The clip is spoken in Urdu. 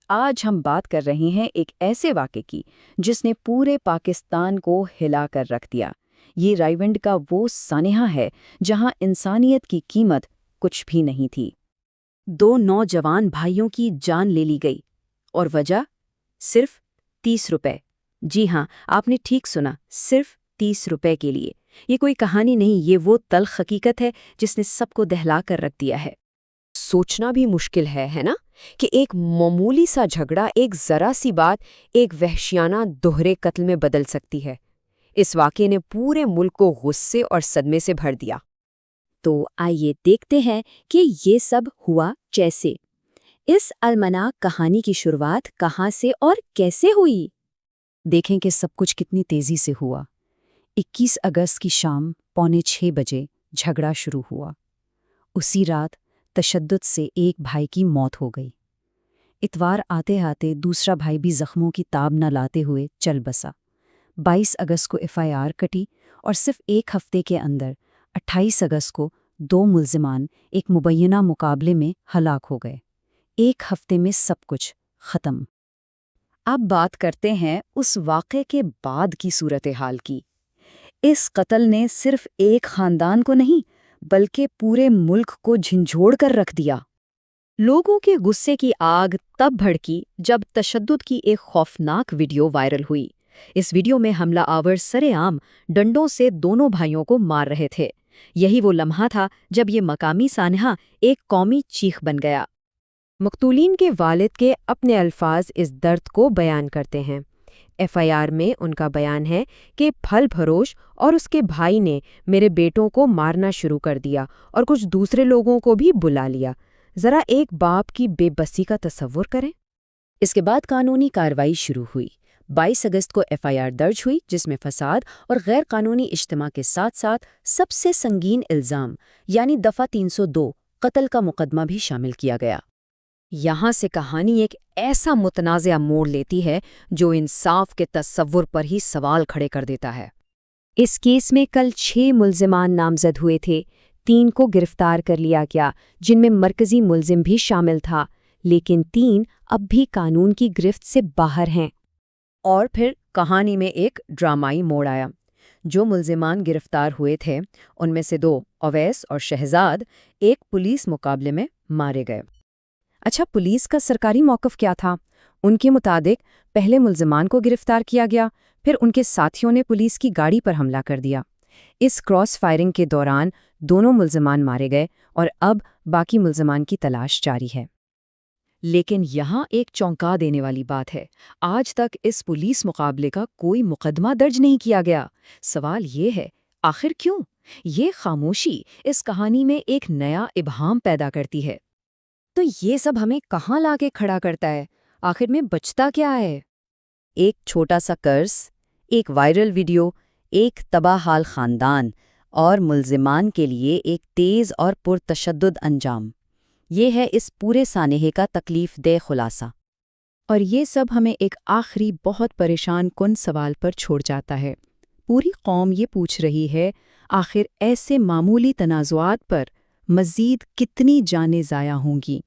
آج ہم بات کر رہے ہیں ایک ایسے واقعے کی جس نے پورے پاکستان کو ہلا کر رکھ دیا۔ یہ رائیونڈ کا وہ سانحہ ہے جہاں انسانیت کی قیمت کچھ بھی نہیں تھی۔ 2 نوجوان بھائیوں کی جان لے لی گئی، اور وجہ صرف 30 روپے۔ جی ہاں، آپ نے ٹھیک سنا، صرف 30 روپے کے لیے۔ یہ کوئی کہانی نہیں، یہ وہ تلخ حقیقت ہے جس نے سب کو دہلا کر رکھ دیا ہے۔ سوچنا بھی مشکل ہے نا، کہ ایک معمولی سا جھگڑا، ایک ذرا سی بات، ایک وحشیانہ دوہرے قتل میں بدل سکتی ہے۔ اس واقعے نے پورے ملک کو غصے اور صدمے سے بھر دیا۔ تو آئیے دیکھتے ہیں کہ یہ سب ہوا کیسے۔ اس المناک کہانی کی شروعات کہاں سے اور کیسے ہوئی؟ دیکھیں کہ سب کچھ کتنی تیزی سے ہوا۔ 21 اگست کی شام 5:45 بجے جھگڑا شروع ہوا۔ اسی رات تشدد سے ایک بھائی کی موت ہو گئی۔ اتوار آتے آتے دوسرا بھائی بھی زخموں کی تاب نہ لاتے ہوئے چل بسا۔ 22 اگست کو FIR کٹی اور صرف ایک ہفتے کے اندر 28 اگست کو 2 ملزمان ایک مبینہ مقابلے میں ہلاک ہو گئے۔ ایک ہفتے میں سب کچھ ختم۔ اب بات کرتے ہیں اس واقعے کے بعد کی صورتحال کی۔ اس قتل نے صرف ایک خاندان کو نہیں بلکہ پورے ملک کو جھنجھوڑ کر رکھ دیا۔ لوگوں کے غصے کی آگ تب بھڑکی جب تشدد کی ایک خوفناک ویڈیو وائرل ہوئی۔ اس ویڈیو میں حملہ آور سرے عام ڈنڈوں سے دونوں بھائیوں کو مار رہے تھے۔ یہی وہ لمحہ تھا جب یہ مقامی سانحہ ایک قومی چیخ بن گیا۔ مقتولین کے والد کے اپنے الفاظ اس درد کو بیان کرتے ہیں۔ FIR میں ان کا بیان ہے کہ پھل فروش اور اس کے بھائی نے میرے بیٹوں کو مارنا شروع کر دیا اور کچھ دوسرے لوگوں کو بھی بلا لیا۔ ذرا ایک باپ کی بے بسی کا تصور کریں۔ اس کے بعد قانونی کارروائی شروع ہوئی۔ 22 اگست کو FIR درج ہوئی جس میں فساد اور غیر قانونی اجتماع کے ساتھ ساتھ سب سے سنگین الزام یعنی دفعہ 302 قتل کا مقدمہ بھی شامل کیا گیا۔ یہاں سے کہانی ایک ایسا متنازع موڑ لیتی ہے جو انصاف کے تصور پر ہی سوال کھڑے کر دیتا ہے۔ اس کیس میں کل 6 ملزمان نامزد ہوئے تھے۔ 3 کو گرفتار کر لیا گیا جن میں مرکزی ملزم بھی شامل تھا، لیکن 3 اب بھی قانون کی گرفت سے باہر ہیں۔ اور پھر کہانی میں ایک ڈرامائی موڑ آیا۔ جو ملزمان گرفتار ہوئے تھے ان میں سے 2 اویس اور شہزاد ایک پولیس مقابلے میں مارے گئے۔ اچھا، پولیس کا سرکاری موقف کیا تھا؟ ان کے مطابق پہلے ملزمان کو گرفتار کیا گیا، پھر ان کے ساتھیوں نے پولیس کی گاڑی پر حملہ کر دیا۔ اس کراس فائرنگ کے دوران دونوں ملزمان مارے گئے اور اب باقی ملزمان کی تلاش جاری ہے۔ لیکن یہاں ایک چونکا دینے والی بات ہے، آج تک اس پولیس مقابلے کا کوئی مقدمہ درج نہیں کیا گیا۔ سوال یہ ہے، آخر کیوں؟ یہ خاموشی اس کہانی میں ایک نیا ابہام پیدا کرتی ہے۔ تو یہ سب ہمیں کہاں لا کے کھڑا کرتا ہے؟ آخر میں بچتا کیا ہے؟ ایک چھوٹا سا قرض، ایک وائرل ویڈیو، ایک تباہ حال خاندان اور ملزمان کے لیے ایک تیز اور پرتشدد انجام۔ یہ ہے اس پورے سانحے کا تکلیف دہ خلاصہ۔ اور یہ سب ہمیں ایک آخری بہت پریشان کن سوال پر چھوڑ جاتا ہے۔ پوری قوم یہ پوچھ رہی ہے، آخر ایسے معمولی تنازعات پر مزید کتنی جانیں ضائع ہوں گی؟